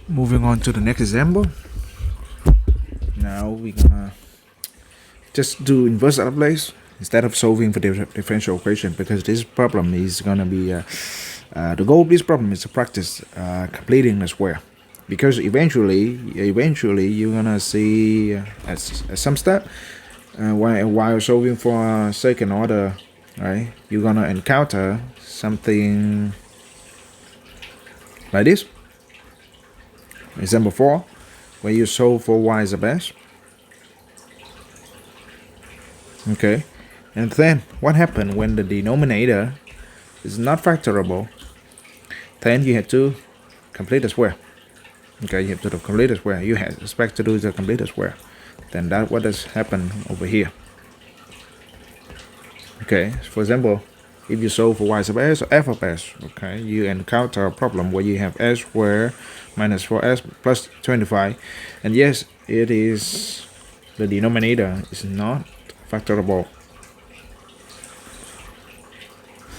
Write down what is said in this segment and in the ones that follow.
Moving on to the next example. Now we're gonna just do inverse Laplace instead of solving for the differential equation, because this problem is gonna be the goal of this problem is to practice completing the square, because eventually you're gonna see at some step while solving for second order, right, you're gonna encounter something like this. Example 4, where you solve for y is the best. Okay, and then what happened when the denominator is not factorable? Then you have to complete the square. Okay, you have to complete the square. You expect to do the complete the square. Then that what does happen over here. Okay, for example, if you solve for y sub s or f of s, okay, you encounter a problem where you have s squared minus 4s plus 25, and yes, it is the denominator is not factorable.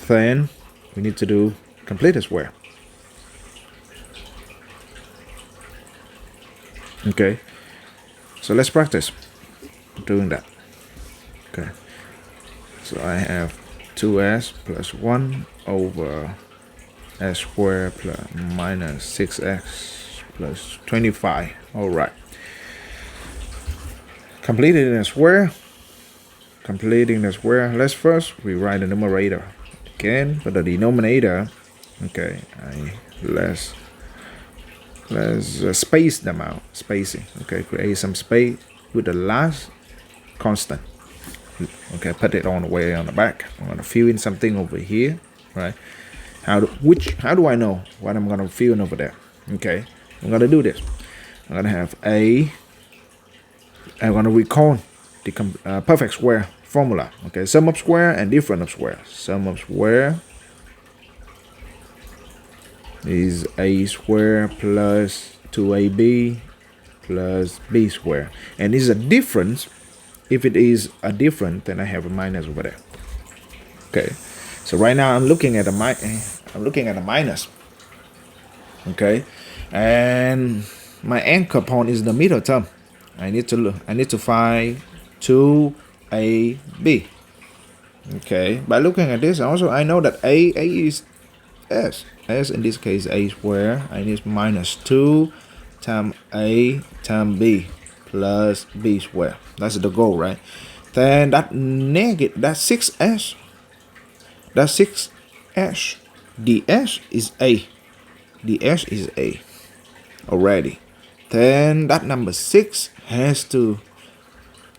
Then we need to do complete the square. Okay, so let's practice doing that. Okay, so I have 2s plus 1 over s squared plus minus 6x plus 25. All right, completing the square. Let's first rewrite the numerator again for the denominator. Okay, let's space them out, spacing. Okay, create some space with the last constant. Okay, put it on the way on the back. I'm gonna fill in something over here, right? How do I know what I'm gonna fill in over there? Okay, I'm gonna do this. I'm gonna have I'm gonna recall the perfect square formula. Okay, sum of square and difference of square. Sum of square is a square plus 2ab plus b square, and this is a difference. If it is a difference, then I have a minus over there. Okay, so right now I'm looking at a minus. Okay, and my anchor point is the middle term. I need to find 2ab. Okay, by looking at this, also I know that a is s. S in this case a square. I need minus 2 times a times b plus b square. That's the goal, right? Then that 6s. That 6s. The s is a. The s is a already. Then that number 6 has to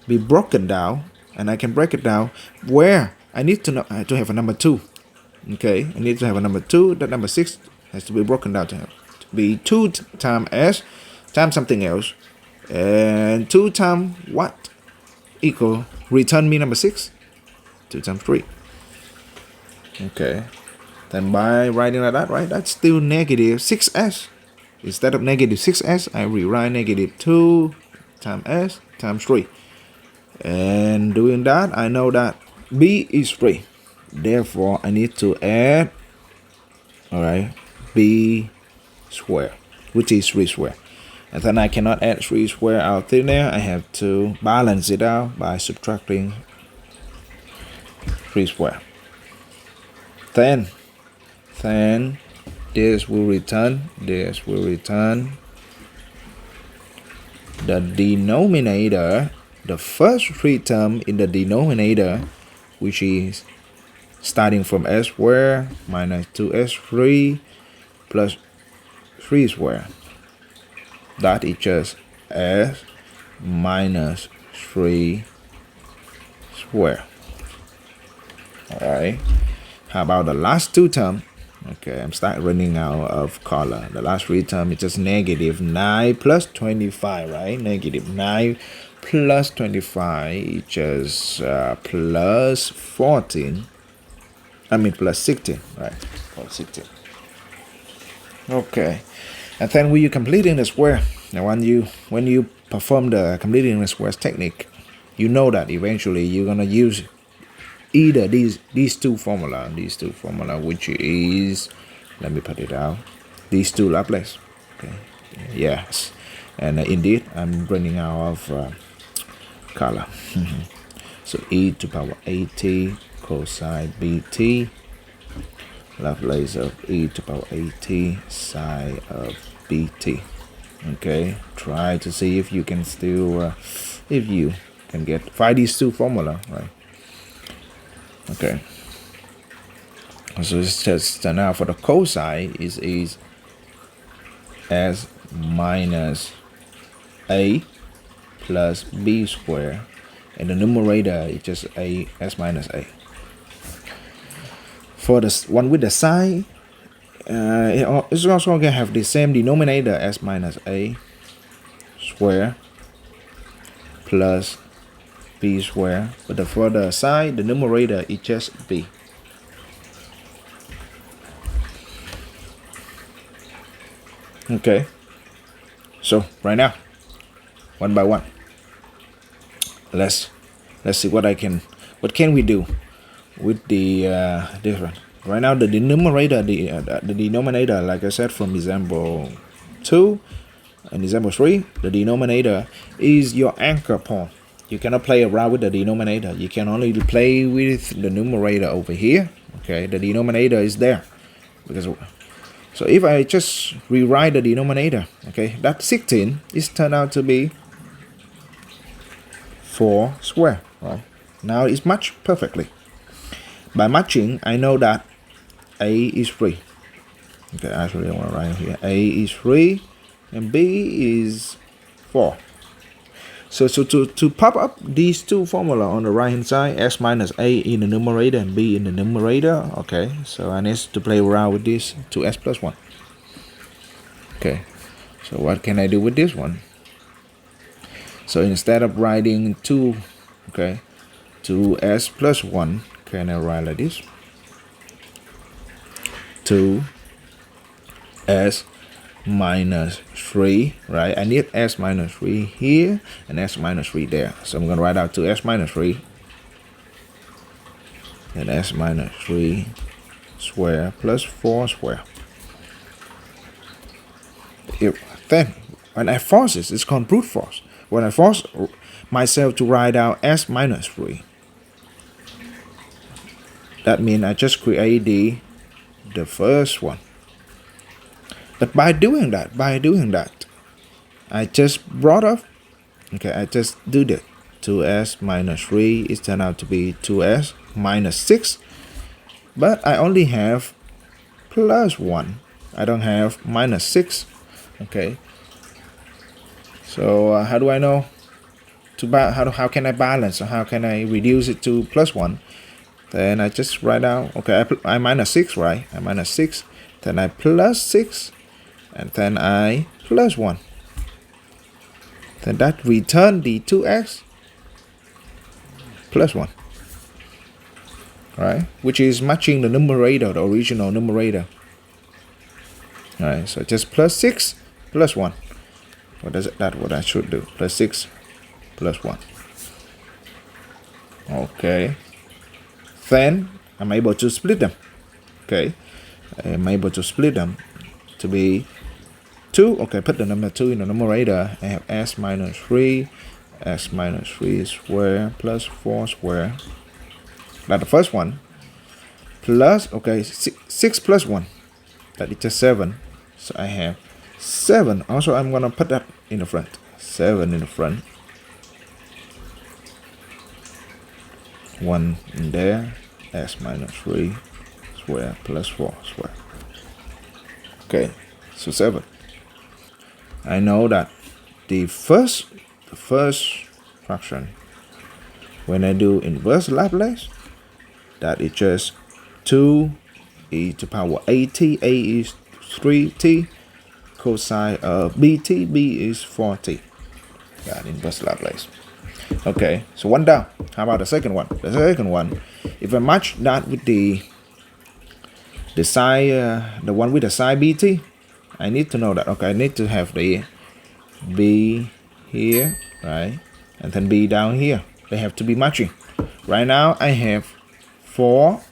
be broken down, and I can break it down where I need to have a number 2. Okay, I need to have a number 2. That number 6 has to be broken down to be 2 times s times something else, and 2 times what equal return me number 6. 2 times 3. Okay, then by writing like that, right, that's still negative 6s. Instead of negative 6s, I rewrite negative 2 times s times 3. And doing that, I know that b is 3. Therefore, I need to add, all right, b square, which is 3 square. And then I cannot add 3 square out there. I have to balance it out by subtracting 3 square. Then this will return the denominator, the first 3 term in the denominator, which is starting from s squared minus 2s3 plus 3 squared. That is just s minus 3 squared. Alright, how about the last 2 terms? Okay, I'm start running out of color. The last 3 terms is just negative 9 plus 25, right? Negative 9 plus 25 is just plus 14. I mean plus 16, right? Plus 16. Okay, and then when you're completing the square, now when you perform the completing the squares technique, you know that eventually you're gonna use either these two formula, which is, let me put it out, these two Laplace. Okay, Yes, and indeed I'm running out of color. So e to power at cosine bt, Laplace of e to power at sine of bt. Okay, try to see if you can still if you can find these two formula, right? Okay, so it's just now for the cosine is s minus a plus b squared, and the numerator is just a s minus a. For the one with the sine, it's also going to have the same denominator, s minus a squared plus b squared, but for the sine, the numerator is just b. Okay, so right now, one by one, let's see what can we do with the different. Right now, the numerator, the denominator, like I said from example 2 and example 3, the denominator is your anchor point. You cannot play around with the denominator. You can only play with the numerator over here. Okay, the denominator is there. So if I just rewrite the denominator, okay, that 16 is turned out to be 4 square, right? Now it's matched perfectly. By matching, I know that A is 3. Okay, actually I want to write here. A is 3 and B is 4. So to pop up these two formula on the right hand side, s minus a in the numerator and b in the numerator, okay, so I need to play around with this to s plus 1. Okay, so what can I do with this one? So instead of writing 2, okay, 2s plus 1, can I write like this? 2s minus 3, right? I need s minus 3 here and s minus 3 there. So I'm going to write out 2s minus 3 and s minus 3 square plus 4 square. Then when I force this, it's called brute force. When I force myself to write out s minus 3, that means I just create the first one. But by doing that, I just brought up, okay, I just do that. 2s minus 3 is turned out to be 2s minus 6. But I only have plus 1. I don't have minus 6. Okay. So how do I know how can I balance, or how can I reduce it to plus 1? Then I just write out, okay, I minus 6, right? I minus 6. Then I plus 6. And then I plus 1. Then that return the 2x plus 1. Right? Which is matching the numerator, the original numerator. Alright, so just plus 6 plus 1. That's what I should do. Plus 6 plus 1. Okay. Then I'm able to split them. Okay. I'm able to split them to be 2. Okay, put the number 2 in the numerator. I have s minus 3 square plus 4 square. That's the first one. Plus, okay, 6 plus 1. That is just 7. So I have 7. Also, I'm going to put that in the front. 7 in the front. 1 in there. S minus 3 square plus 4 square. Okay, so 7. I know that the first fraction, when I do inverse Laplace, that is just 2 e to power at. A is 3t. Cosine of bt. B is 4t. That inverse Laplace. Okay, so one down. How about the second one? The second one, if I match that with the sine, the one with the sine bt, I need to know that, okay, I need to have the b here, right, and then b down here. They have to be matching. Right now I have 4.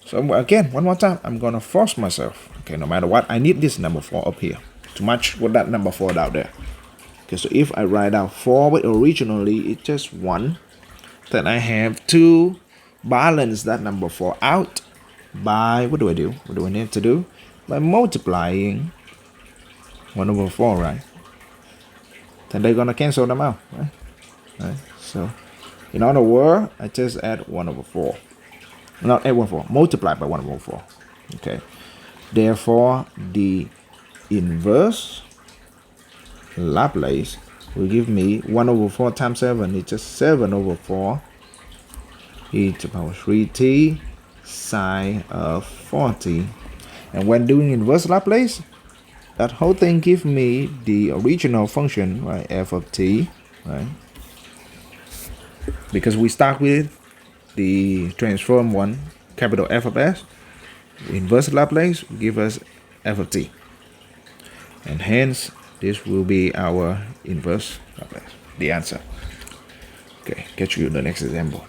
So again, one more time, I'm gonna force myself. Okay, no matter what, I need this number 4 up here. to match with that number 4 out there. Okay, so if I write out 4, but originally it's just 1, then I have to balance that number 4 out by, what do I do? What do I need to do? By multiplying 1 over 4, right? Then they're gonna cancel them out, right? So in other words, I just add 1 over 4. Not add 1 over 4, multiply by 1 over 4. Okay. Therefore, the inverse Laplace will give me 1 over 4 times 7. It's just 7 over 4 e to the power 3t sine of 4t. And when doing inverse Laplace, that whole thing gives me the original function, right, f of t, right? Because we start with the transform one, capital F of s, inverse Laplace will give us f of t. And hence, this will be our inverse Laplace, the answer. Okay, catch you in the next example.